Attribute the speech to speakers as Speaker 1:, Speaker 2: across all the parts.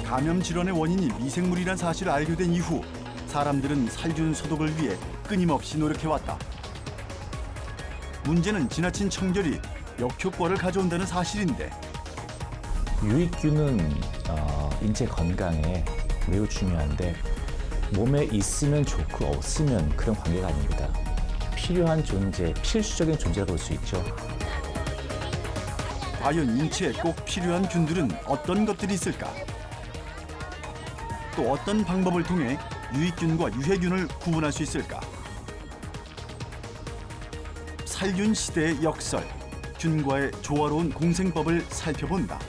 Speaker 1: 감염 질환의 원인이 미생물이란 사실을 알게 된 이후 사람들은 살균 소독을 위해 끊임없이 노력해왔다. 문제는 지나친 청결이 역효과를 가져온다는 사실인데
Speaker 2: 유익균은 인체 건강에 매우 중요한데 몸에 있으면 좋고 없으면 그런 관계가 아닙니다. 필요한 존재, 필수적인 존재라고 볼 수 있죠.
Speaker 1: 과연 인체에 꼭 필요한 균들은 어떤 것들이 있을까? 또 어떤 방법을 통해 유익균과 유해균을 구분할 수 있을까? 살균 시대의 역설, 균과의 조화로운 공생법을 살펴본다.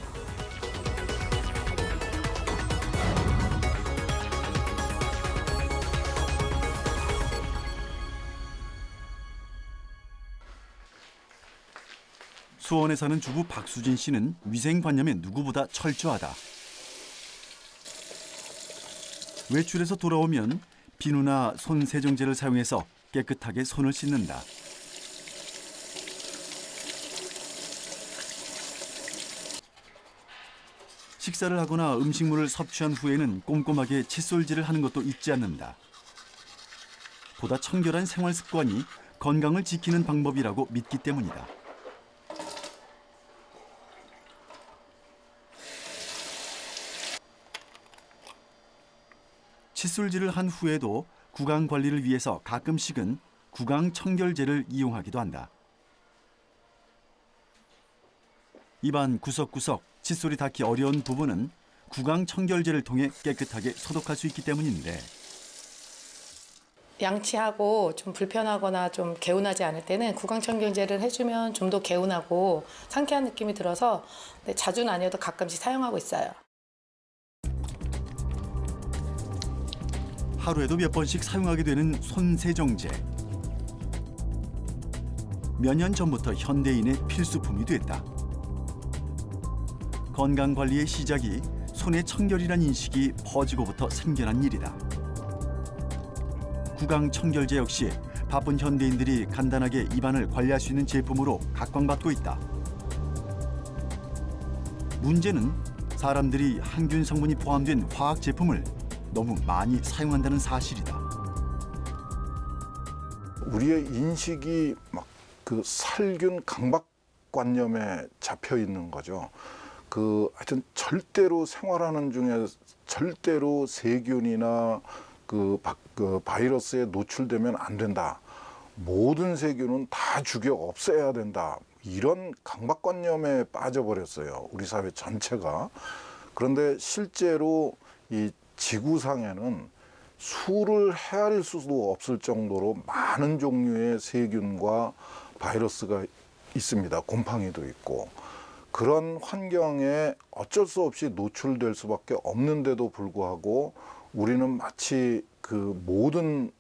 Speaker 1: 수원에 사는 주부 박수진 씨는 위생관념에 누구보다 철저하다. 외출해서 돌아오면 비누나 손 세정제를 사용해서 깨끗하게 손을 씻는다. 식사를 하거나 음식물을 섭취한 후에는 꼼꼼하게 칫솔질을 하는 것도 잊지 않는다. 보다 청결한 생활 습관이 건강을 지키는 방법이라고 믿기 때문이다. 칫솔질을 한 후에도 구강 관리를 위해서 가끔씩은 구강 청결제를 이용하기도 한다. 입안 구석구석 칫솔이 닿기 어려운 부분은 구강 청결제를 통해 깨끗하게 소독할 수 있기 때문인데
Speaker 3: 양치하고 좀 불편하거나 좀 개운하지 않을 때는 구강 청결제를 해주면 좀 더 개운하고 상쾌한 느낌이 들어서 자주는 아니어도 가끔씩 사용하고 있어요.
Speaker 1: 하루에도 몇 번씩 사용하게 되는 손 세정제. 몇 년 전부터 현대인의 필수품이 됐다. 건강관리의 시작이 손의 청결이란 인식이 퍼지고부터 생겨난 일이다. 구강 청결제 역시 바쁜 현대인들이 간단하게 입안을 관리할 수 있는 제품으로 각광받고 있다. 문제는 사람들이 항균 성분이 포함된 화학 제품을 너무 많이 사용한다는 사실이다.
Speaker 4: 우리의 인식이 막 그 살균 강박관념에 잡혀 있는 거죠. 하여튼 절대로 생활하는 중에 절대로 세균이나 바이러스에 노출되면 안 된다. 모든 세균은 다 죽여 없애야 된다. 이런 강박관념에 빠져버렸어요. 우리 사회 전체가. 그런데 실제로 이 지구상에는 수를 헤아릴 수도 없을 정도로 많은 종류의 세균과 바이러스가 있습니다. 곰팡이도 있고. 그런 환경에 어쩔 수 없이 노출될 수밖에 없는데도 불구하고 우리는 마치 그 모든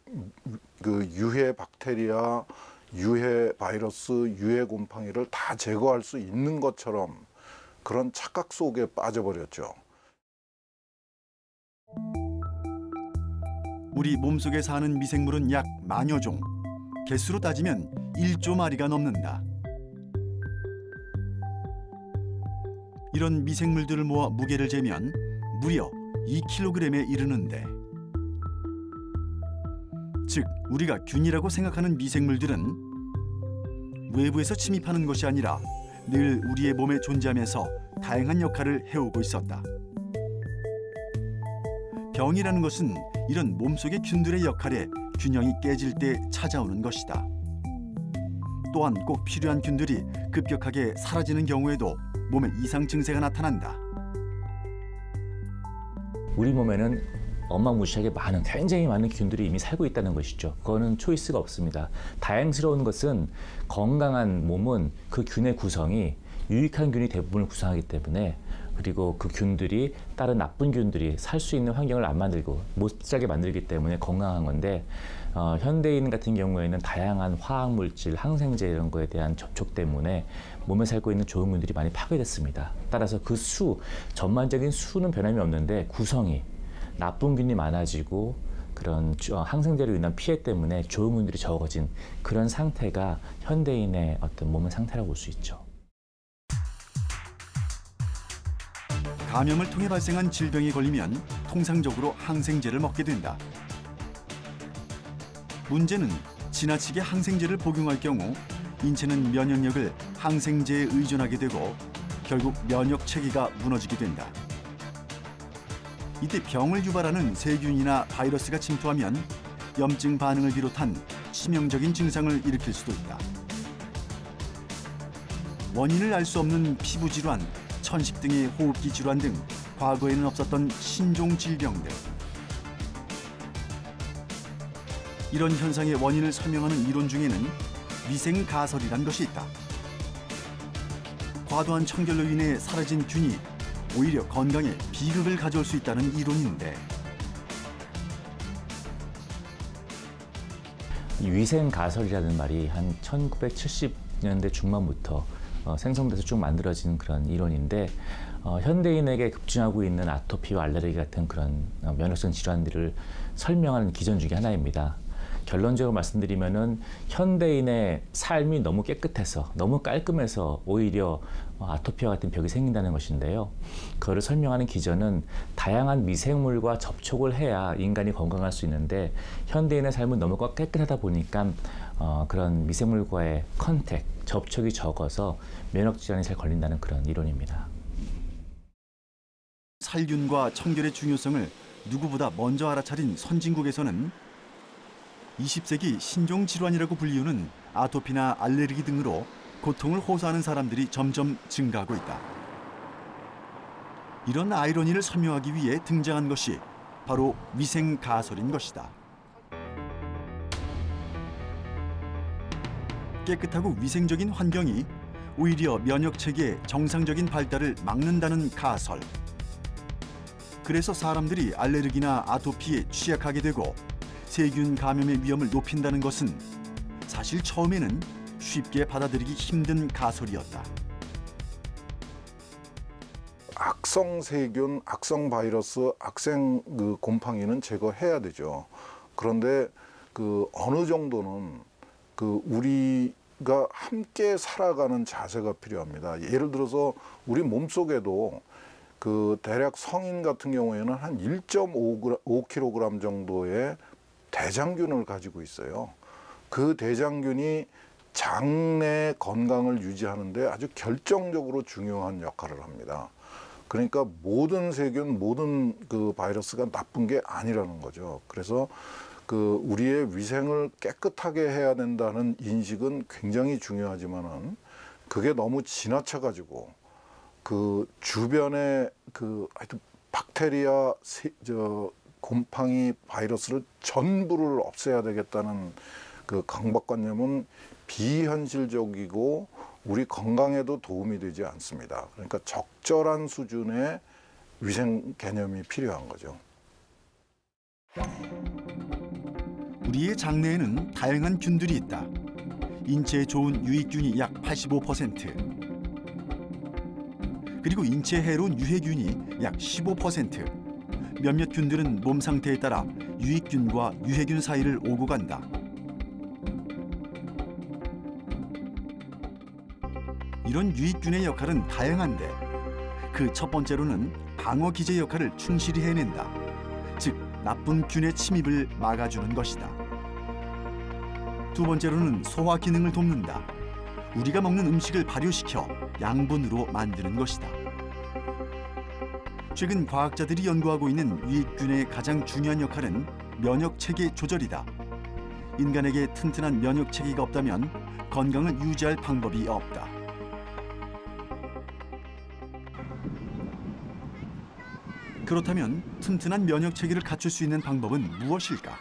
Speaker 4: 유해 박테리아, 유해 바이러스, 유해 곰팡이를 다 제거할 수 있는 것처럼 그런 착각 속에 빠져버렸죠.
Speaker 1: 우리 몸속에 사는 미생물은 약 10,000여 종. 개수로 따지면 1조 마리가 넘는다. 이런 미생물들을 모아 무게를 재면 무려 2kg에 이르는데 즉 우리가 균이라고 생각하는 미생물들은 외부에서 침입하는 것이 아니라 늘 우리의 몸에 존재하면서 다양한 역할을 해오고 있었다. 병이라는 것은 이런 몸속의 균들의 역할에 균형이 깨질 때 찾아오는 것이다. 또한 꼭 필요한 균들이 급격하게 사라지는 경우에도 몸에 이상 증세가 나타난다.
Speaker 2: 우리 몸에는 어마무시하게 굉장히 많은 균들이 이미 살고 있다는 것이죠. 그거는 초이스가 없습니다. 다양스러운 것은 건강한 몸은 그 균의 구성이 유익한 균이 대부분을 구성하기 때문에 그리고 그 균들이 다른 나쁜 균들이 살 수 있는 환경을 안 만들고 못 살게 만들기 때문에 건강한 건데 현대인 같은 경우에는 다양한 화학물질, 항생제 이런 거에 대한 접촉 때문에 몸에 살고 있는 좋은 균들이 많이 파괴됐습니다. 따라서 그 전반적인 수는 변함이 없는데 구성이 나쁜 균이 많아지고 그런 항생제로 인한 피해 때문에 좋은 균들이 적어진 그런 상태가 현대인의 어떤 몸의 상태라고 볼 수 있죠.
Speaker 1: 감염을 통해 발생한 질병에 걸리면 통상적으로 항생제를 먹게 된다. 문제는 지나치게 항생제를 복용할 경우 인체는 면역력을 항생제에 의존하게 되고 결국 면역 체계가 무너지게 된다. 이때 병을 유발하는 세균이나 바이러스가 침투하면 염증 반응을 비롯한 치명적인 증상을 일으킬 수도 있다. 원인을 알 수 없는 피부 질환, 천식 등의 호흡기 질환 등 과거에는 없었던 신종 질병들. 이런 현상의 원인을 설명하는 이론 중에는 위생가설이란 것이 있다. 과도한 청결로 인해 사라진 균이 오히려 건강에 비극을 가져올 수 있다는 이론인데,
Speaker 2: 이 위생가설이라는 말이 한 1970년대 중반부터 생성돼서 쭉 만들어진 그런 이론인데, 현대인에게 급증하고 있는 아토피와 알레르기 같은 그런 면역성 질환들을 설명하는 기전 중에 하나입니다. 결론적으로 말씀드리면은 현대인의 삶이 너무 깨끗해서, 너무 깔끔해서 오히려 아토피와 같은 병이 생긴다는 것인데요. 그거를 설명하는 기전은 다양한 미생물과 접촉을 해야 인간이 건강할 수 있는데, 현대인의 삶은 너무 깨끗하다 보니까 그런 미생물과의 컨택, 접촉이 적어서 면역 질환이 잘 걸린다는 그런 이론입니다.
Speaker 1: 살균과 청결의 중요성을 누구보다 먼저 알아차린 선진국에서는 20세기 신종 질환이라고 불리우는 아토피나 알레르기 등으로 고통을 호소하는 사람들이 점점 증가하고 있다. 이런 아이러니를 설명하기 위해 등장한 것이 바로 위생가설인 것이다. 깨끗하고 위생적인 환경이 오히려 면역체계의 정상적인 발달을 막는다는 가설. 그래서 사람들이 알레르기나 아토피에 취약하게 되고 세균 감염의 위험을 높인다는 것은 사실 처음에는 쉽게 받아들이기 힘든 가설이었다.
Speaker 4: 악성 세균, 악성 바이러스, 악성 곰팡이는 제거해야 되죠. 그런데 어느 정도는 우리가 함께 살아가는 자세가 필요합니다. 예를 들어서 우리 몸속에도 대략 성인 같은 경우에는 한 1.5kg 정도의 대장균을 가지고 있어요. 그 대장균이 장내 건강을 유지하는 데 아주 결정적으로 중요한 역할을 합니다. 그러니까 모든 세균, 모든 바이러스가 나쁜 게 아니라는 거죠. 그래서 우리의 위생을 깨끗하게 해야 된다는 인식은 굉장히 중요하지만은 그게 너무 지나쳐 가지고 주변에 하여튼 박테리아, 곰팡이, 바이러스를 전부를 없애야 되겠다는 강박관념은 비현실적이고 우리 건강에도 도움이 되지 않습니다. 그러니까 적절한 수준의 위생 개념이 필요한 거죠.
Speaker 1: 우리의 장내에는 다양한 균들이 있다. 인체에 좋은 유익균이 약 85%, 그리고 인체에 해로운 유해균이 약 15%. 몇몇 균들은 몸 상태에 따라 유익균과 유해균 사이를 오고 간다. 이런 유익균의 역할은 다양한데, 그 첫 번째로는 방어 기제 역할을 충실히 해낸다. 즉, 나쁜 균의 침입을 막아주는 것이다. 두 번째로는 소화 기능을 돕는다. 우리가 먹는 음식을 발효시켜 양분으로 만드는 것이다. 최근 과학자들이 연구하고 있는 유익균의 가장 중요한 역할은 면역체계 조절이다. 인간에게 튼튼한 면역체계가 없다면 건강을 유지할 방법이 없다. 그렇다면 튼튼한 면역체계를 갖출 수 있는 방법은 무엇일까?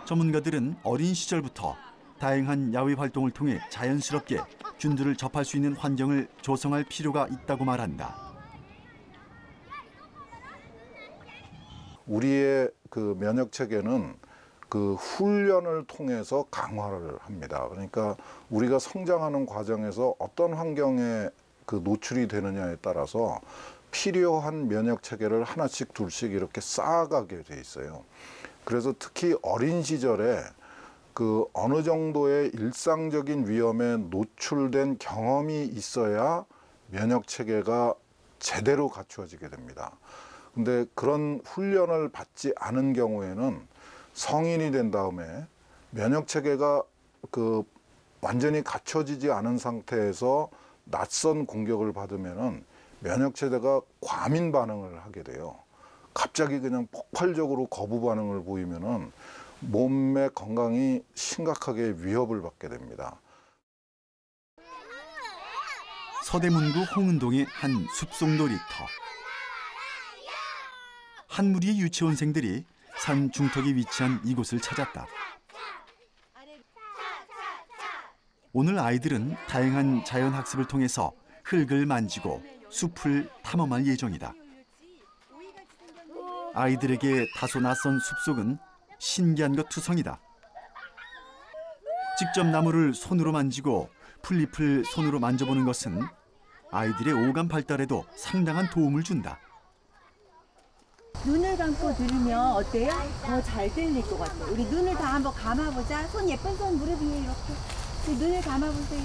Speaker 1: 전문가들은 어린 시절부터 다양한 야외 활동을 통해 자연스럽게 균들을 접할 수 있는 환경을 조성할 필요가 있다고 말한다.
Speaker 4: 우리의 면역 체계는 훈련을 통해서 강화를 합니다. 그러니까 우리가 성장하는 과정에서 어떤 환경에 노출이 되느냐에 따라서 필요한 면역 체계를 하나씩 둘씩 이렇게 쌓아가게 돼 있어요. 그래서 특히 어린 시절에 어느 정도의 일상적인 위험에 노출된 경험이 있어야 면역 체계가 제대로 갖추어지게 됩니다. 근데 그런 훈련을 받지 않은 경우에는 성인이 된 다음에 면역 체계가 완전히 갖춰지지 않은 상태에서 낯선 공격을 받으면은 면역 체계가 과민 반응을 하게 돼요. 갑자기 그냥 폭발적으로 거부 반응을 보이면은 몸의 건강이 심각하게 위협을 받게 됩니다.
Speaker 1: 서대문구 홍은동의 한 숲속 놀이터. 한 무리의 유치원생들이 산 중턱에 위치한 이곳을 찾았다. 오늘 아이들은 다양한 자연 학습을 통해서 흙을 만지고 숲을 탐험할 예정이다. 아이들에게 다소 낯선 숲속은 신기한 것 투성이다. 직접 나무를 손으로 만지고 풀잎을 손으로 만져보는 것은 아이들의 오감 발달에도 상당한 도움을 준다.
Speaker 5: 눈을 감고 들으면 어때요? 더 잘 들릴 것 같아요. 우리 눈을 다 한번 감아보자. 손 예쁜 손 무릎 위에 이렇게. 눈을 감아보세요.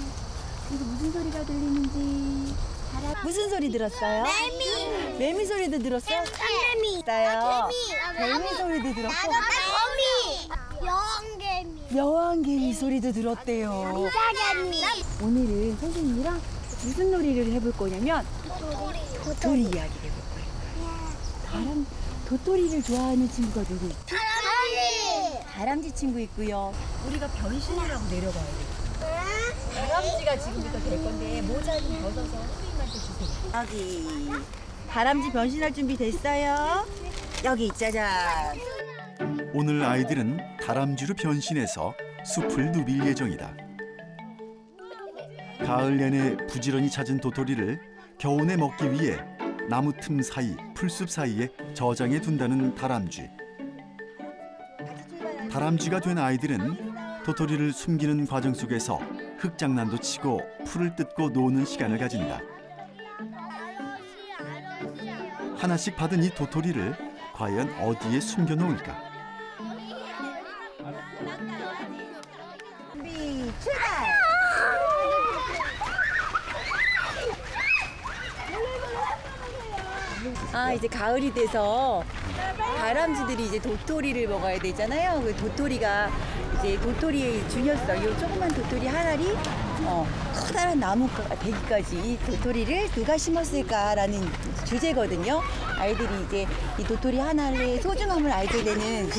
Speaker 5: 이거 무슨 소리가 들리는지. 무슨 소리 들었어요?
Speaker 6: 매미.
Speaker 5: 매미 소리도 들었어요?
Speaker 6: 쌍매미.
Speaker 5: 있어요. 개미 소리도 들었고.
Speaker 6: 거미. 여왕개미.
Speaker 5: 여왕개미 소리도 들었대요.
Speaker 6: 사개미.
Speaker 5: 오늘은 선생님이랑 무슨 놀이를 해볼 거냐면 도토리 이야기를 해볼 거예요. 도토리를 좋아하는 친구가 누구 있죠?
Speaker 6: 다람쥐.
Speaker 5: 다람쥐 친구 있고요. 우리가 변신을 하고 내려가야 돼요. 다람쥐가 지금부터 될 건데 모자 좀 벗어서 선생님한테 주세요. 여기 다람쥐 변신할 준비 됐어요? 여기 짜잔.
Speaker 1: 오늘 아이들은 다람쥐로 변신해서 숲을 누빌 예정이다. 가을 내내 부지런히 찾은 도토리를 겨우내 먹기 위해 나무 틈 사이, 풀숲 사이에 저장해 둔다는 다람쥐. 다람쥐가 된 아이들은 도토리를 숨기는 과정 속에서 흙장난도 치고 풀을 뜯고 노는 시간을 가진다. 하나씩 받은 이 도토리를 과연 어디에 숨겨놓을까?
Speaker 5: 준비 출발! 이제 가을이 돼서 다람쥐들이 이제 도토리를 먹어야 되잖아요. 그 도토리가 이제 도토리의 주녔어. 이 조그만 도토리 하나리 커다란 나무 대기까지 이 도토리를 누가 심었을까라는 주제거든요. 아이들이 이제 이 도토리 하나의 소중함을 알게 되는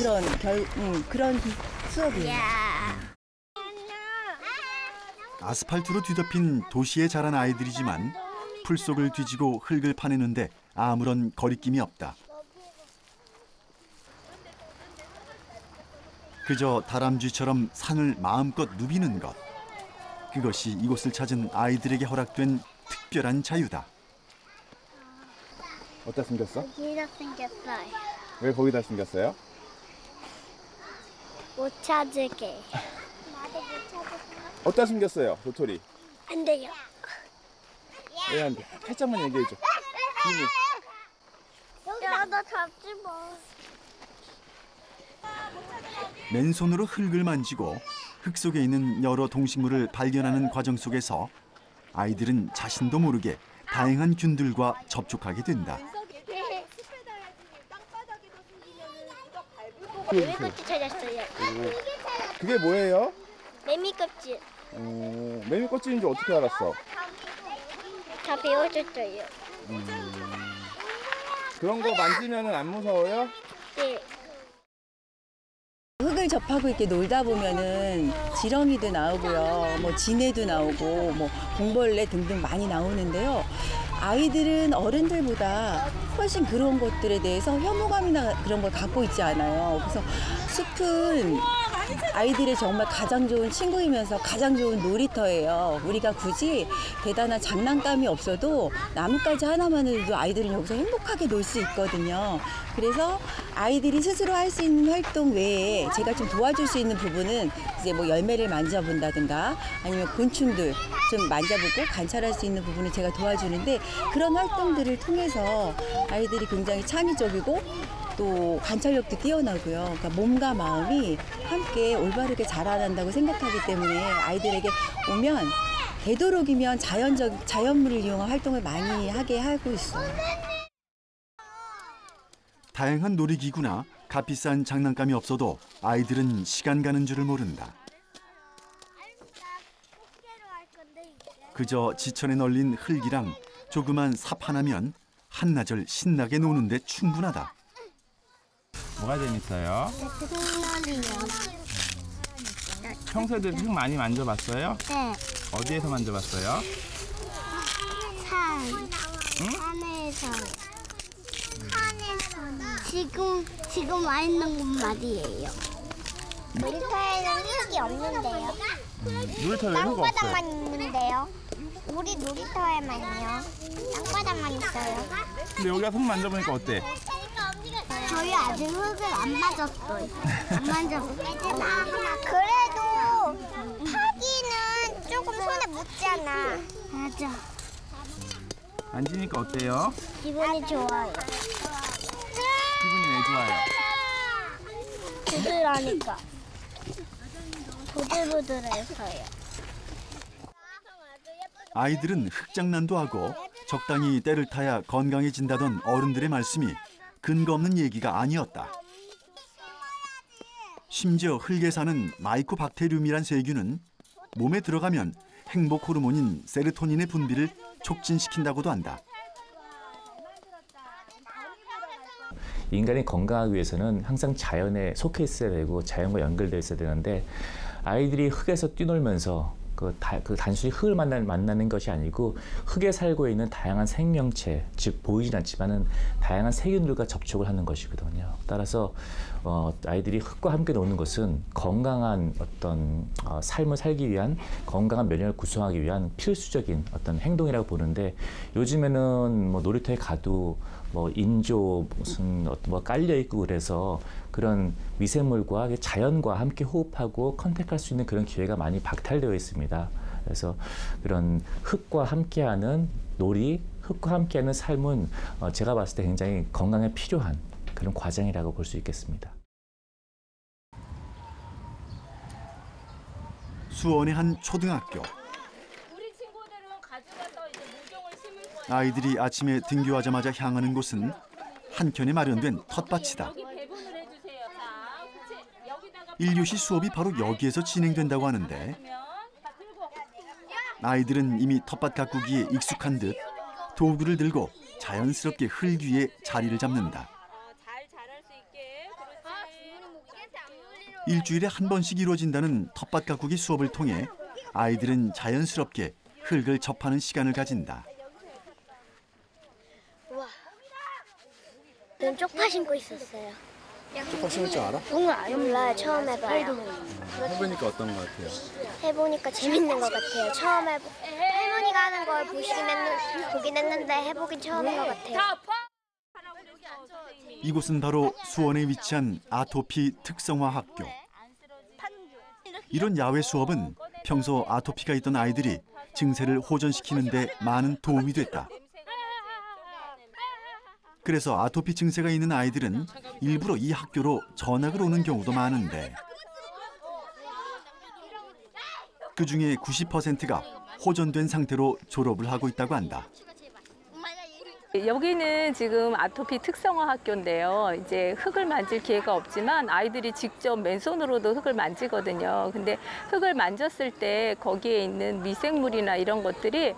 Speaker 5: 그런 수업이에요.
Speaker 1: 아스팔트로 뒤덮인 도시에 자란 아이들이지만 풀속을 뒤지고 흙을 파내는데 아무런 거리낌이 없다. 그저 다람쥐처럼 산을 마음껏 누비는 것. 그것이 이곳을 찾은 아이들에게 허락된 특별한 자유다.
Speaker 7: 어디다 숨겼어?
Speaker 6: 여기다 생겼어요.
Speaker 7: 왜 거기다 숨겼어요?
Speaker 6: 못 찾을게. 나도 못 찾을게.
Speaker 7: 어디다 숨겼어요? 도토리.
Speaker 6: 안 돼요.
Speaker 7: 왜 안 돼? 살짝만 얘기해줘. 비밀.
Speaker 6: 야, 나 잡지 마.
Speaker 1: 맨손으로 흙을 만지고 흙 속에 있는 여러 동식물을 발견하는 과정 속에서 아이들은 자신도 모르게 다양한 균들과 접촉하게 된다.
Speaker 6: 매미 껍질 찾았어요.
Speaker 7: 그게 뭐예요?
Speaker 6: 매미 껍질.
Speaker 7: 매미 껍질인 줄 어떻게 알았어?
Speaker 6: 다 배워줬어요.
Speaker 7: 그런 거 만지면은 안 무서워요?
Speaker 6: 네.
Speaker 5: 흙을 접하고 이렇게 놀다 보면은 지렁이도 나오고요, 뭐 진해도 나오고, 뭐 공벌레 등등 많이 나오는데요. 아이들은 어른들보다 훨씬 그런 것들에 대해서 혐오감이나 그런 걸 갖고 있지 않아요. 그래서 숲은 아이들의 정말 가장 좋은 친구이면서 가장 좋은 놀이터예요. 우리가 굳이 대단한 장난감이 없어도 나뭇가지 하나만으로도 아이들은 여기서 행복하게 놀 수 있거든요. 그래서 아이들이 스스로 할 수 있는 활동 외에 제가 좀 도와줄 수 있는 부분은 이제 뭐 열매를 만져본다든가 아니면 곤충들 좀 만져보고 관찰할 수 있는 부분을 제가 도와주는데, 그런 활동들을 통해서 아이들이 굉장히 창의적이고 또 관찰력도 뛰어나고요. 그러니까 몸과 마음이 함께 올바르게 자라난다고 생각하기 때문에 아이들에게 오면 되도록이면 자연물을 이용한 활동을 많이 하게 하고 있어요.
Speaker 1: 다양한 놀이기구나 값비싼 장난감이 없어도 아이들은 시간 가는 줄을 모른다. 그저 지천에 널린 흙이랑 조그만 삽 하나면 한나절 신나게 노는데 충분하다.
Speaker 7: 뭐가 재밌어요?
Speaker 6: 흙놀이요.
Speaker 7: 평소에도 흙 많이 만져봤어요?
Speaker 6: 네.
Speaker 7: 어디에서 만져봤어요?
Speaker 6: 산에서. 지금 와 있는 곳 말이에요. 놀이터에는 흙이 없는데요.
Speaker 7: 놀이터에 흙 없어요.
Speaker 6: 땅바닥만 있는데요. 우리 놀이터에만요. 땅바닥만 있어요.
Speaker 7: 근데 여기 와서 흙 만져보니까 어때?
Speaker 6: 저희 아직 흙을 안 맞았어요. 안 만져보고. 그래도 파기는 조금 손에 묻잖아. 맞아.
Speaker 7: 만지니까 어때요?
Speaker 6: 기분이 좋아요.
Speaker 7: 기분이 왜 좋아요?
Speaker 6: 부들하니까. 부들부들해서요.
Speaker 1: 아이들은 흙장난도 하고 적당히 때를 타야 건강해진다던 어른들의 말씀이 근거 없는 얘기가 아니었다. 심지어 흙에 사는 마이코박테리움이란 세균은 몸에 들어가면 행복 호르몬인 세로토닌의 분비를 촉진시킨다고도 한다.
Speaker 2: 인간이 건강하기 위해서는 항상 자연에 속해 있어야 되고 자연과 연결되어 있어야 되는데 아이들이 흙에서 뛰놀면서 그 단순히 흙을 만나는 것이 아니고 흙에 살고 있는 다양한 생명체, 즉 보이진 않지만은 다양한 세균들과 접촉을 하는 것이거든요. 따라서 아이들이 흙과 함께 노는 것은 건강한 어떤 삶을 살기 위한 건강한 면역을 구성하기 위한 필수적인 어떤 행동이라고 보는데 요즘에는 뭐 놀이터에 가도 뭐 인조 무슨 뭐 깔려 있고 그래서 그런 미생물과 자연과 함께 호흡하고 컨택할 수 있는 그런 기회가 많이 박탈되어 있습니다. 그래서 그런 흙과 함께하는 놀이, 흙과 함께하는 삶은 제가 봤을 때 굉장히 건강에 필요한 그런 과정이라고 볼 수 있겠습니다.
Speaker 1: 수원의 한 초등학교. 아이들이 아침에 등교하자마자 향하는 곳은 한켠에 마련된 텃밭이다. 1교시 수업이 바로 여기에서 진행된다고 하는데 아이들은 이미 텃밭 가꾸기에 익숙한 듯 도구를 들고 자연스럽게 흙 위에 자리를 잡는다. 일주일에 한 번씩 이루어진다는 텃밭 가꾸기 수업을 통해 아이들은 자연스럽게 흙을 접하는 시간을 가진다.
Speaker 6: 난 쪽파 신고 있었어요.
Speaker 7: 쪽파 심을 줄 알아?
Speaker 6: 몰라요. 처음 해봐요.
Speaker 7: 해보니까 어떤 것 같아요?
Speaker 6: 해보니까 재밌는 것 같아요. 처음 할머니가 하는 걸 보긴 했는데 해보긴 처음인 것 같아요.
Speaker 1: 이곳은 바로 수원에 위치한 아토피 특성화 학교. 이런 야외 수업은 평소 아토피가 있던 아이들이 증세를 호전시키는 데 많은 도움이 됐다. 그래서 아토피 증세가 있는 아이들은 일부러 이 학교로 전학을 오는 경우도 많은데 그중에 90%가 호전된 상태로 졸업을 하고 있다고 한다.
Speaker 8: 여기는 지금 아토피 특성화 학교인데요. 이제 흙을 만질 기회가 없지만 아이들이 직접 맨손으로도 흙을 만지거든요. 근데 흙을 만졌을 때 거기에 있는 미생물이나 이런 것들이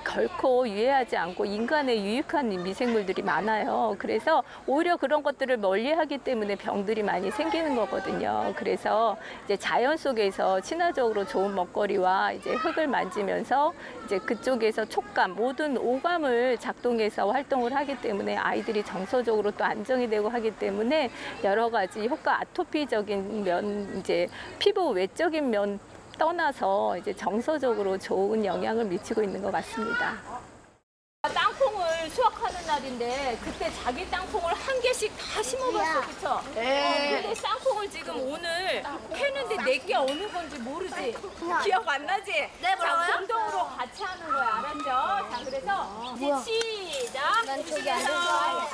Speaker 8: 결코 유해하지 않고 인간에 유익한 미생물들이 많아요. 그래서 오히려 그런 것들을 멀리하기 때문에 병들이 많이 생기는 거거든요. 그래서 이제 자연 속에서 친화적으로 좋은 먹거리와 이제 흙을 만지면서 이제 그쪽에서 촉감, 모든 오감을 작동해서 활동을 하기 때문에 아이들이 정서적으로 또 안정이 되고 하기 때문에 여러 가지 효과, 아토피적인 면, 이제 피부 외적인 면 떠나서 이제 정서적으로 좋은 영향을 미치고 있는 것 같습니다.
Speaker 9: 땅콩을 수확하는 날인데 그때 자기 땅콩을 한 개씩 다 심어봤어, 그쵸? 네. 근데 땅콩을 지금 오늘 캐는데 내게 어느 건지 모르지? 기억 안 나지? 네, 자, 공동으로 같이 하는 거야, 알았죠? 자, 그래서 이제 시작! 난 저기 앉아서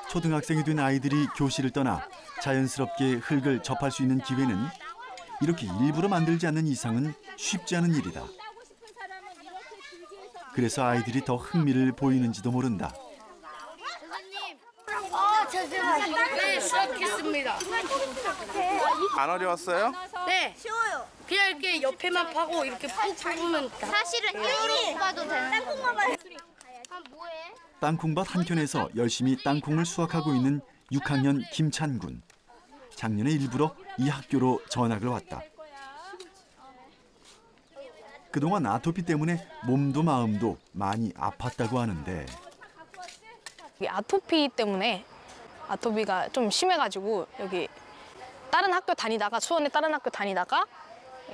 Speaker 1: 초등학생이 된 아이들이 교실을 떠나 자연스럽게 흙을 접할 수 있는 기회는 이렇게 일부러 만들지 않는 이상은 쉽지 않은 일이다. 그래서 아이들이 더 흥미를 보이는지도 모른다.
Speaker 10: 네, 시작했습니다.
Speaker 7: 안 어려웠어요?
Speaker 10: 네. 쉬워요. 그냥 이렇게 옆에만 파고 이렇게 푹 푸면
Speaker 6: 사실은 힘으로 봐도 되는 거예요.
Speaker 1: 땅콩밭 한켠에서 열심히 땅콩을 수확하고 있는 6학년 김찬군. 작년에 일부러 이 학교로 전학을 왔다. 그동안 아토피 때문에 몸도 마음도 많이 아팠다고 하는데
Speaker 11: 아토피 때문에 아토피가 좀 심해가지고 여기 다른 학교 다니다가 수원에 다른 학교 다니다가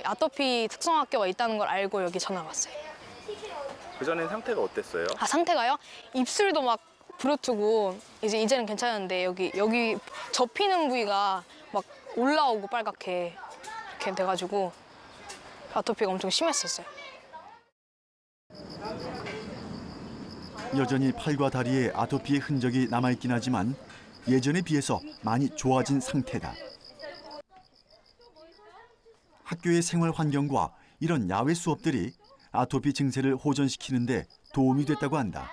Speaker 11: 아토피 특성학교가 있다는 걸 알고 여기 전화 왔어요.
Speaker 7: 그전엔 상태가 어땠어요?
Speaker 11: 아, 상태가요? 입술도 막 부르트고 이제는 괜찮은데 여기 접히는 부위가 막 올라오고 빨갛게 이렇게 돼가지고 아토피가 엄청 심했었어요.
Speaker 1: 여전히 팔과 다리에 아토피의 흔적이 남아있긴 하지만 예전에 비해서 많이 좋아진 상태다. 학교의 생활 환경과 이런 야외 수업들이 아토피 증세를 호전시키는 데 도움이 됐다고 한다.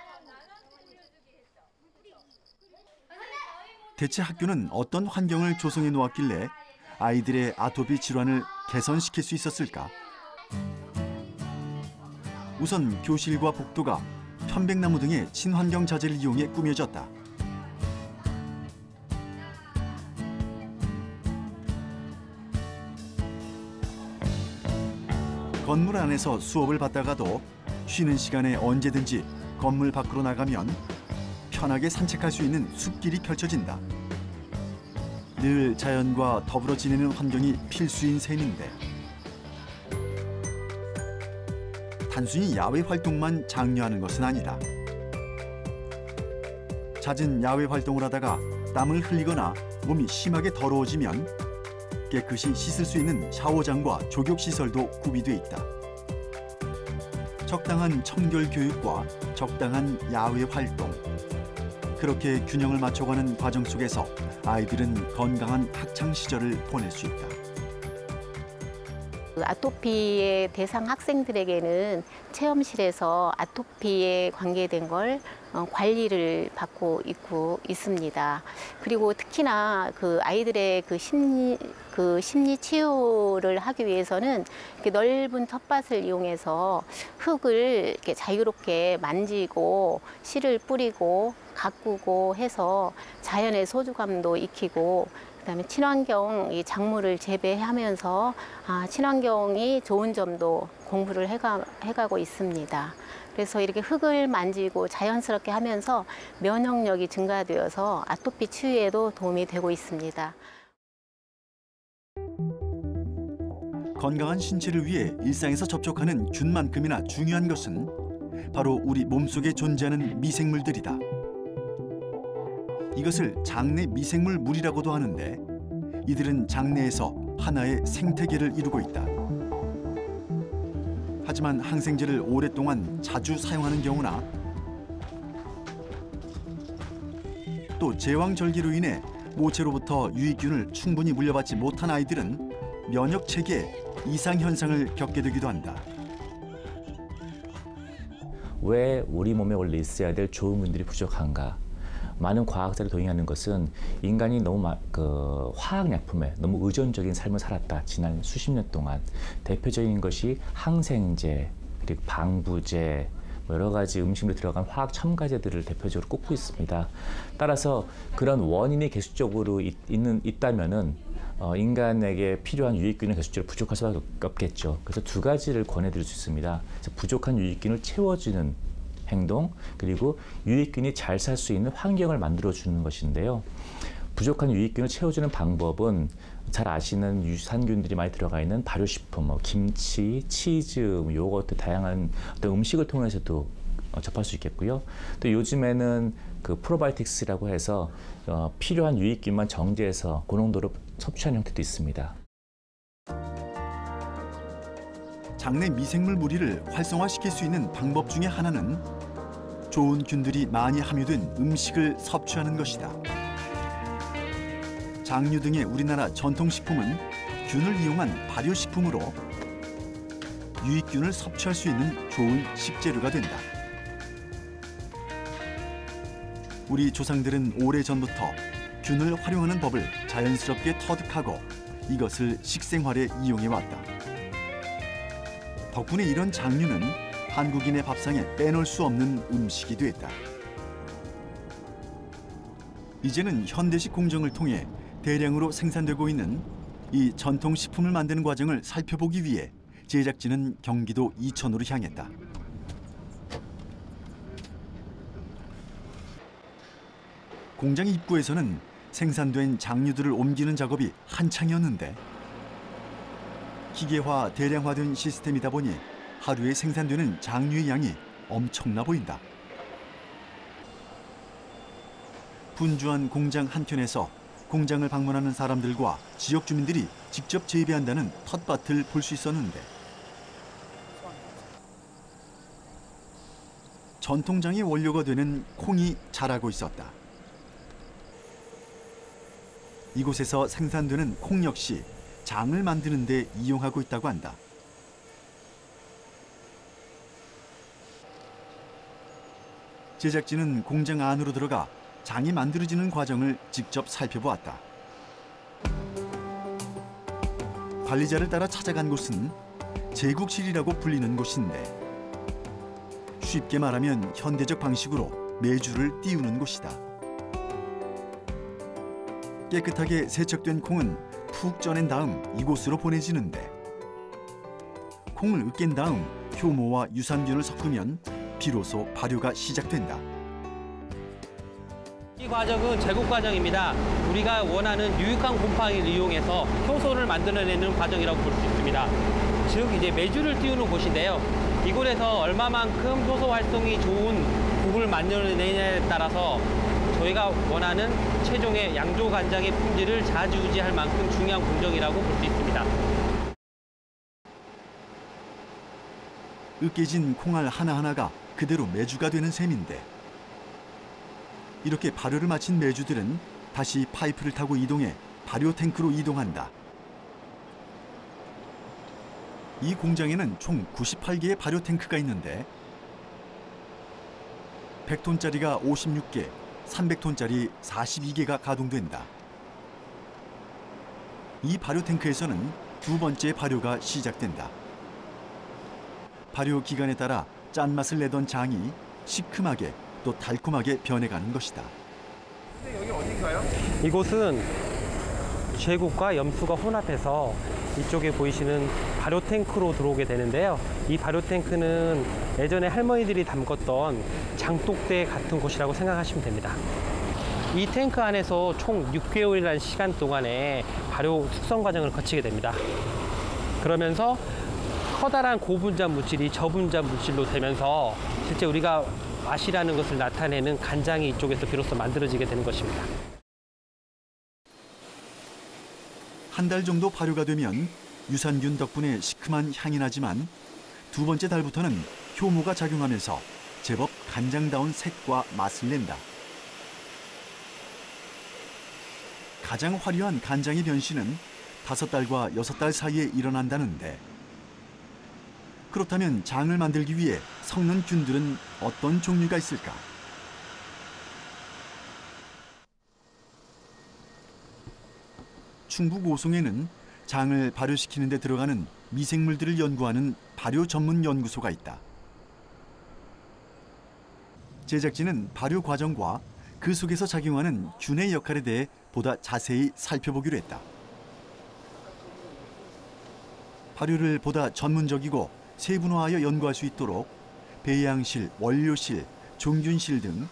Speaker 1: 대체 학교는 어떤 환경을 조성해 놓았길래 아이들의 아토피 질환을 개선시킬 수 있었을까? 우선 교실과 복도가 편백나무 등의 친환경 자재를 이용해 꾸며졌다. 건물 안에서 수업을 받다가도 쉬는 시간에 언제든지 건물 밖으로 나가면 편하게 산책할 수 있는 숲길이 펼쳐진다. 늘 자연과 더불어 지내는 환경이 필수인 셈인데 단순히 야외 활동만 장려하는 것은 아니다. 잦은 야외 활동을 하다가 땀을 흘리거나 몸이 심하게 더러워지면 깨끗이 씻을 수 있는 샤워장과 조격시설도 구비돼 있다. 적당한 청결 교육과 적당한 야외 활동. 그렇게 균형을 맞춰가는 과정 속에서 아이들은 건강한 학창 시절을 보낼 수 있다.
Speaker 12: 아토피의 대상 학생들에게는 체험실에서 아토피에 관계된 걸 관리를 받고 있습니다. 그리고 특히나 그 아이들의 심리 치유를 하기 위해서는 이렇게 넓은 텃밭을 이용해서 흙을 이렇게 자유롭게 만지고 씨를 뿌리고 가꾸고 해서 자연의 소중함도 익히고 그다음에 친환경 이 작물을 재배하면서 친환경이 좋은 점도 공부를 해가고 있습니다. 그래서 이렇게 흙을 만지고 자연스럽게 하면서 면역력이 증가되어서 아토피 치유에도 도움이 되고 있습니다.
Speaker 1: 건강한 신체를 위해 일상에서 접촉하는 균만큼이나 중요한 것은 바로 우리 몸속에 존재하는 미생물들이다. 이것을 장내 미생물 물이라고도 하는데 이들은 장내에서 하나의 생태계를 이루고 있다. 하지만 항생제를 오랫동안 자주 사용하는 경우나 또 제왕절개로 인해 모체로부터 유익균을 충분히 물려받지 못한 아이들은 면역 체계에 이상 현상을 겪게 되기도 한다.
Speaker 2: 왜 우리 몸에 원래 있어야 될 좋은 균들이 부족한가? 많은 과학자들이 동의하는 것은 인간이 너무 화학약품에 너무 의존적인 삶을 살았다. 지난 수십 년 동안. 대표적인 것이 항생제, 그리고 방부제, 여러 가지 음식물에 들어간 화학 첨가제들을 대표적으로 꼽고 있습니다. 따라서 그런 원인이 계속적으로 있다면은 인간에게 필요한 유익균은 계속적으로 부족할 수밖에 없겠죠. 그래서 두 가지를 권해드릴 수 있습니다. 부족한 유익균을 채워주는 행동, 그리고 유익균이 잘 살 수 있는 환경을 만들어주는 것인데요. 부족한 유익균을 채워주는 방법은 잘 아시는 유산균들이 많이 들어가 있는 발효식품, 김치, 치즈, 요거트, 다양한 어떤 음식을 통해서도 접할 수 있겠고요. 또 요즘에는 그 프로바이오틱스라고 해서 필요한 유익균만 정제해서 고농도로 섭취하는 형태도 있습니다.
Speaker 1: 장내 미생물 무리를 활성화시킬 수 있는 방법 중에 하나는 좋은 균들이 많이 함유된 음식을 섭취하는 것이다. 장류 등의 우리나라 전통식품은 균을 이용한 발효식품으로 유익균을 섭취할 수 있는 좋은 식재료가 된다. 우리 조상들은 오래전부터 균을 활용하는 법을 자연스럽게 터득하고 이것을 식생활에 이용해왔다. 덕분에 이런 장류는 한국인의 밥상에 빼놓을 수 없는 음식이 됐다. 이제는 현대식 공정을 통해 대량으로 생산되고 있는 이 전통식품을 만드는 과정을 살펴보기 위해 제작진은 경기도 이천으로 향했다. 공장 입구에서는 생산된 장류들을 옮기는 작업이 한창이었는데 기계화, 대량화된 시스템이다 보니 하루에 생산되는 장류의 양이 엄청나 보인다. 분주한 공장 한켠에서 공장을 방문하는 사람들과 지역 주민들이 직접 재배한다는 텃밭을 볼 수 있었는데 전통장의 원료가 되는 콩이 자라고 있었다. 이곳에서 생산되는 콩 역시 장을 만드는 데 이용하고 있다고 한다. 제작진은 공장 안으로 들어가 장이 만들어지는 과정을 직접 살펴보았다. 관리자를 따라 찾아간 곳은 제국실이라고 불리는 곳인데 쉽게 말하면 현대적 방식으로 메주를 띄우는 곳이다. 깨끗하게 세척된 콩은 푹 쪄낸 다음 이곳으로 보내지는데 콩을 으깬 다음 효모와 유산균을 섞으면 비로소 발효가 시작된다.
Speaker 13: 이 과정은 제국 과정입니다. 우리가 원하는 유익한 곰팡이를 이용해서 효소를 만들어내는 과정이라고 볼 수 있습니다. 즉 이제 메주를 띄우는 곳인데요. 이곳에서 얼마만큼 효소 활동이 좋은 국을 만들어내냐에 따라서 저희가 원하는 최종의 양조 간장의 품질을 좌지우지할 만큼 중요한 공정이라고 볼 수 있습니다.
Speaker 1: 으깨진 콩알 하나하나가 그대로 메주가 되는 셈인데 이렇게 발효를 마친 메주들은 다시 파이프를 타고 이동해 발효 탱크로 이동한다. 이 공장에는 총 98개의 발효 탱크가 있는데 100톤짜리가 56개, 300톤짜리 42개가 가동된다. 이 발효 탱크에서는 두 번째 발효가 시작된다. 발효 기간에 따라 짠맛을 내던 장이 시큼하게 또 달콤하게 변해가는 것이다.
Speaker 13: 여기 어딘가요? 이곳은 제국과 염수가 혼합해서 이쪽에 보이시는 발효 탱크로 들어오게 되는데요. 이 발효 탱크는 예전에 할머니들이 담궜던 장독대 같은 곳이라고 생각하시면 됩니다. 이 탱크 안에서 총 6개월이라는 시간 동안에 발효 숙성 과정을 거치게 됩니다. 그러면서 커다란 고분자 물질이 저분자 물질로 되면서 실제 우리가 맛이라는 것을 나타내는 간장이 이쪽에서 비로소 만들어지게 되는 것입니다.
Speaker 1: 한 달 정도 발효가 되면 유산균 덕분에 시큼한 향이 나지만 두 번째 달부터는 효모가 작용하면서 제법 간장다운 색과 맛을 낸다. 가장 화려한 간장의 변신은 5달과 6달 사이에 일어난다는데 그렇다면 장을 만들기 위해 섞는 균들은 어떤 종류가 있을까? 충북 오송에는 장을 발효시키는 데 들어가는 미생물들을 연구하는 발효 전문 연구소가 있다. 제작진은 발효 과정과 그 속에서 작용하는 균의 역할에 대해 보다 자세히 살펴보기로 했다. 발효를 보다 전문적이고 세분화하여 연구할 수 있도록 배양실, 원료실, 종균실 등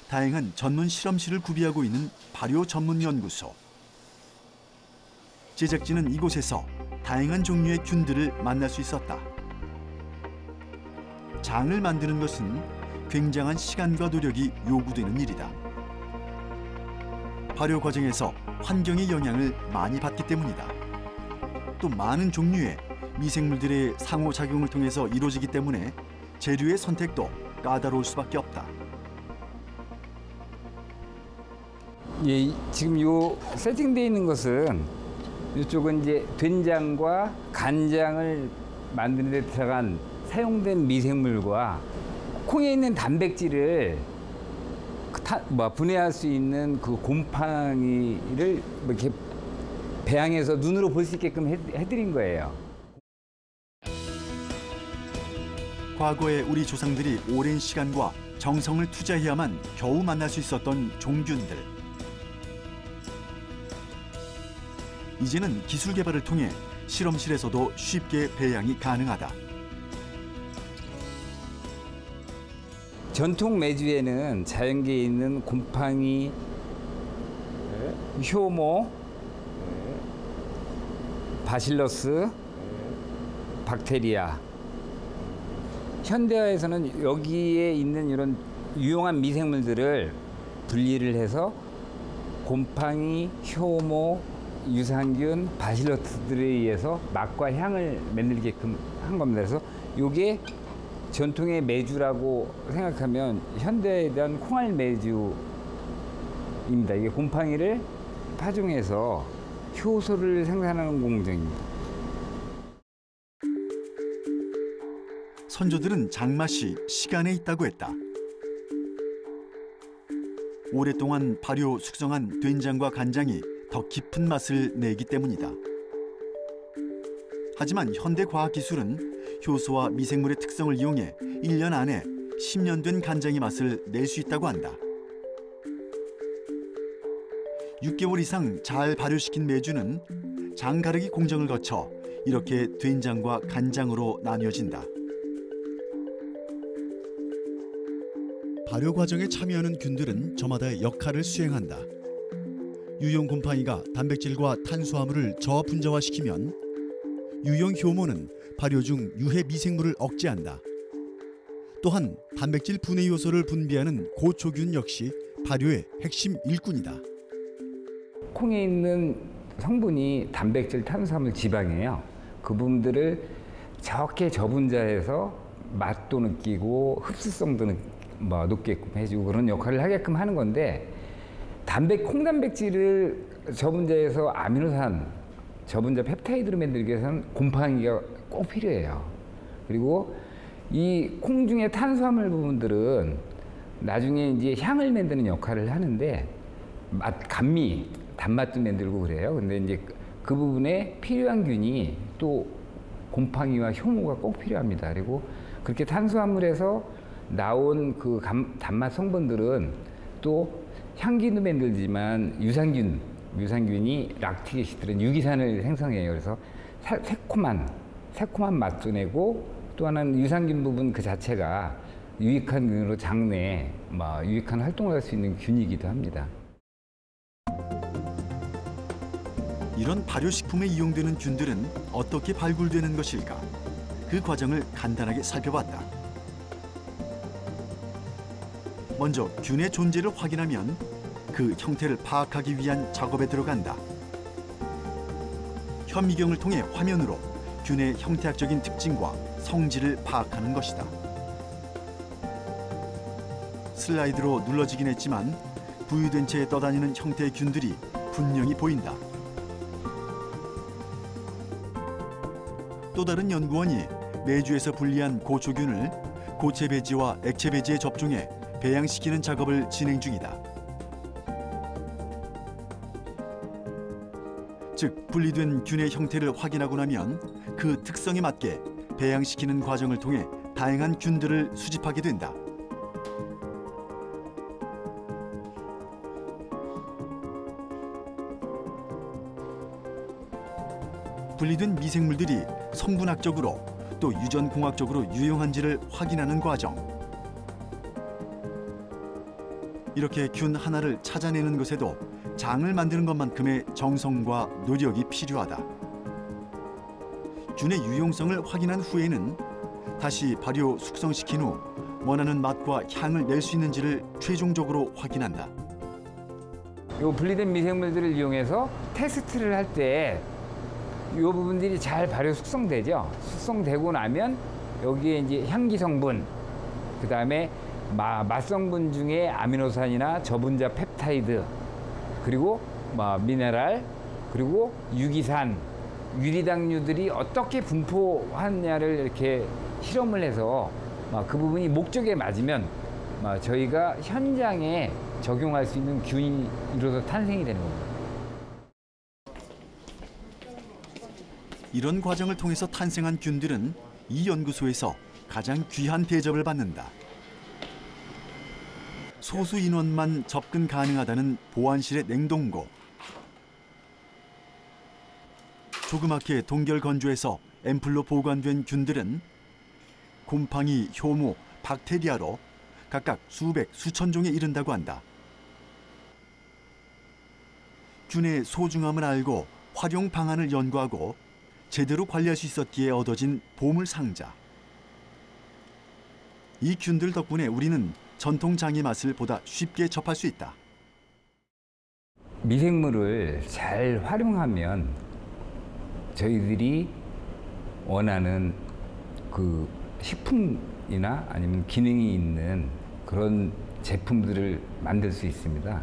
Speaker 1: 다양한 전문 실험실을 구비하고 있는 발효 전문 연구소. 제작진은 이곳에서 다양한 종류의 균들을 만날 수 있었다. 장을 만드는 것은 굉장한 시간과 노력이 요구되는 일이다. 발효 과정에서 환경의 영향을 많이 받기 때문이다. 또 많은 종류의 미생물들의 상호작용을 통해서 이루어지기 때문에 재료의 선택도 까다로울 수밖에 없다.
Speaker 14: 예, 지금 요 세팅되어 있는 것은 이쪽은 이제 된장과 간장을 만드는 데 들어간 사용된 미생물과 콩에 있는 단백질을 분해할 수 있는 그 곰팡이를 이렇게 배양해서 눈으로 볼 수 있게끔 해드린 거예요.
Speaker 1: 과거에 우리 조상들이 오랜 시간과 정성을 투자해야만 겨우 만날 수 있었던 종균들. 이제는 기술 개발을 통해 실험실에서도 쉽게 배양이 가능하다.
Speaker 14: 전통 메주에는 자연계에 있는 곰팡이, 효모, 바실러스, 박테리아. 현대화에서는 여기에 있는 이런 유용한 미생물들을 분리를 해서 곰팡이, 효모, 유산균, 바실러스들에 의해서 맛과 향을 만들게끔 한 겁니다. 그래서 이게 전통의 메주라고 생각하면 현대에 대한 콩알 메주입니다. 이게 곰팡이를 파종해서 효소를 생산하는 공정입니다.
Speaker 1: 선조들은 장맛이 시간에 있다고 했다. 오랫동안 발효 숙성한 된장과 간장이 더 깊은 맛을 내기 때문이다. 하지만 현대 과학기술은 효소와 미생물의 특성을 이용해 1년 안에 10년 된 간장의 맛을 낼 수 있다고 한다. 6개월 이상 잘 발효시킨 메주는 장가르기 공정을 거쳐 이렇게 된장과 간장으로 나뉘어진다. 발효 과정에 참여하는 균들은 저마다의 역할을 수행한다. 유용 곰팡이가 단백질과 탄수화물을 저분자화시키면 유용 효모는 발효 중 유해 미생물을 억제한다. 또한 단백질 분해 요소를 분비하는 고초균 역시 발효의 핵심 일꾼이다.
Speaker 14: 콩에 있는 성분이 단백질, 탄수화물, 지방이에요. 그 부분들을 적게 저분자해서 맛도 느끼고 흡수성도 높게끔 해주고 그런 역할을 하게끔 하는 건데, 콩 단백질을 저분자해서 아미노산, 저분자 펩타이드로 만들기 위해서는 곰팡이가 꼭 필요해요. 그리고 이 콩 중에 탄수화물 부분들은 나중에 이제 향을 만드는 역할을 하는데 감미, 단맛도 만들고 그래요. 근데 이제 그 부분에 필요한 균이 또 곰팡이와 효모가 꼭 필요합니다. 그리고 그렇게 탄수화물에서 나온 그 단맛 성분들은 또 향기도 만들지만 유산균이 락틱 애시드는 유기산을 생성해요. 그래서 새콤한 맛도 내고, 또 하나는 유산균 부분 그 자체가 유익한 균으로 장내에 유익한 활동을 할 수 있는 균이기도 합니다.
Speaker 1: 이런 발효식품에 이용되는 균들은 어떻게 발굴되는 것일까? 그 과정을 간단하게 살펴봤다. 먼저 균의 존재를 확인하면 그 형태를 파악하기 위한 작업에 들어간다. 현미경을 통해 화면으로 균의 형태학적인 특징과 성질을 파악하는 것이다. 슬라이드로 눌러지긴 했지만 부유된 채 떠다니는 형태의 균들이 분명히 보인다. 또 다른 연구원이 메주에서 분리한 고초균을 고체 배지와 액체 배지에 접종해 배양시키는 작업을 진행 중이다. 즉, 분리된 균의 형태를 확인하고 나면 그 특성에 맞게 배양시키는 과정을 통해 다양한 균들을 수집하게 된다. 분리된 미생물들이 성분학적으로 또 유전공학적으로 유용한지를 확인하는 과정. 이렇게 균 하나를 찾아내는 것에도 장을 만드는 것만큼의 정성과 노력이 필요하다. 균의 유용성을 확인한 후에는 다시 발효 숙성시킨 후 원하는 맛과 향을 낼 수 있는지를 최종적으로 확인한다.
Speaker 14: 이 분리된 미생물들을 이용해서 테스트를 할 때 이 부분들이 잘 발효 숙성되죠. 숙성되고 나면 여기에 이제 향기 성분, 그 다음에 맛 성분 중에 아미노산이나 저분자 펩타이드, 그리고 미네랄, 그리고 유기산, 유리당류들이 어떻게 분포하느냐를 이렇게 실험을 해서 그 부분이 목적에 맞으면 저희가 현장에 적용할 수 있는 균이 이루어서 탄생이 되는 겁니다.
Speaker 1: 이런 과정을 통해서 탄생한 균들은 이 연구소에서 가장 귀한 대접을 받는다. 소수 인원만 접근 가능하다는 보안실의 냉동고. 조그맣게 동결 건조해서 앰플로 보관된 균들은 곰팡이, 효모, 박테리아로 각각 수백, 수천 종에 이른다고 한다. 균의 소중함을 알고 활용 방안을 연구하고 제대로 관리할 수 있었기에 얻어진 보물상자. 이 균들 덕분에 우리는 전통 장의 맛을 보다 쉽게 접할 수 있다.
Speaker 14: 미생물을 잘 활용하면 저희들이 원하는 그 식품이나 아니면 기능이 있는 그런 제품들을 만들 수 있습니다.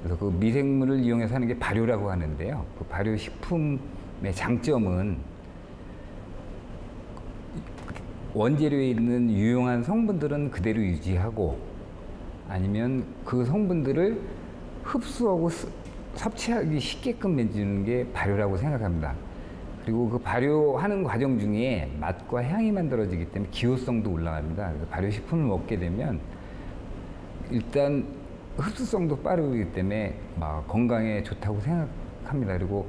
Speaker 14: 그래서 그 미생물을 이용해서 하는 게 발효라고 하는데요. 그 발효 식품의 장점은 원재료에 있는 유용한 성분들은 그대로 유지하고 아니면 그 성분들을 흡수하고 섭취하기 쉽게끔 해주는 게 발효라고 생각합니다. 그리고 그 발효하는 과정 중에 맛과 향이 만들어지기 때문에 기호성도 올라갑니다. 그래서 발효식품을 먹게 되면 일단 흡수성도 빠르기 때문에 건강에 좋다고 생각합니다. 그리고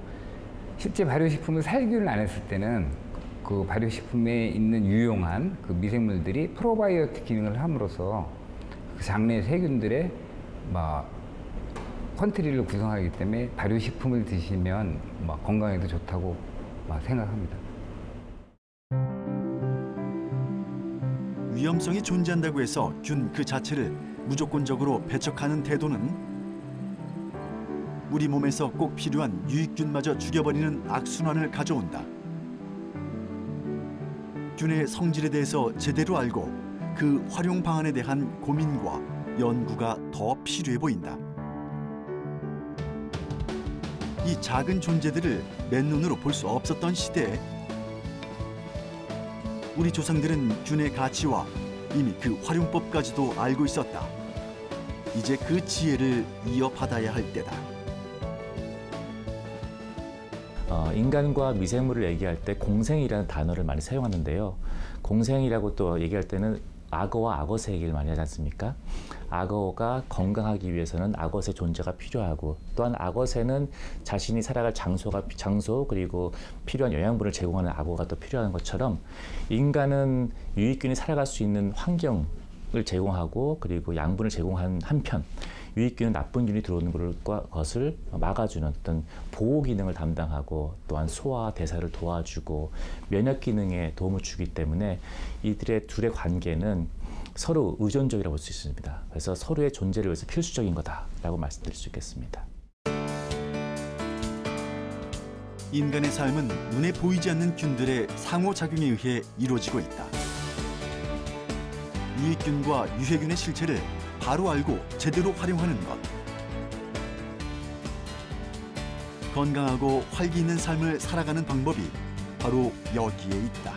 Speaker 14: 실제 발효식품을 살균을 안 했을 때는 그 발효식품에 있는 유용한 그 미생물들이 프로바이오틱 기능을 함으로써 그 장내 세균들의 컨트리를 구성하기 때문에 발효식품을 드시면 건강에도 좋다고 생각합니다.
Speaker 1: 위험성이 존재한다고 해서 균 그 자체를 무조건적으로 배척하는 태도는 우리 몸에서 꼭 필요한 유익균마저 죽여버리는 악순환을 가져온다. 균의 성질에 대해서 제대로 알고 그 활용 방안에 대한 고민과 연구가 더 필요해 보인다. 이 작은 존재들을 맨눈으로 볼 수 없었던 시대에 우리 조상들은 균의 가치와 이미 그 활용법까지도 알고 있었다. 이제 그 지혜를 이어받아야 할 때다.
Speaker 2: 인간과 미생물을 얘기할 때 공생이라는 단어를 많이 사용하는데요. 공생이라고 또 얘기할 때는 악어와 악어새 얘기를 많이 하지 않습니까? 악어가 건강하기 위해서는 악어새 존재가 필요하고 또한 악어새는 자신이 살아갈 장소 그리고 필요한 영양분을 제공하는 악어가 또 필요한 것처럼 인간은 유익균이 살아갈 수 있는 환경을 제공하고 그리고 양분을 제공한 한편 유익균은 나쁜 균이 들어오는 것을 막아주는 어떤 보호 기능을 담당하고 또한 소화, 대사를 도와주고 면역 기능에 도움을 주기 때문에 이들의 둘의 관계는 서로 의존적이라고 볼 수 있습니다. 그래서 서로의 존재를 위해서 필수적인 거다라고 말씀드릴 수 있겠습니다.
Speaker 1: 인간의 삶은 눈에 보이지 않는 균들의 상호작용에 의해 이루어지고 있다. 유익균과 유해균의 실체를 바로 알고 제대로 활용하는 것. 건강하고 활기 있는 삶을 살아가는 방법이 바로 여기에 있다.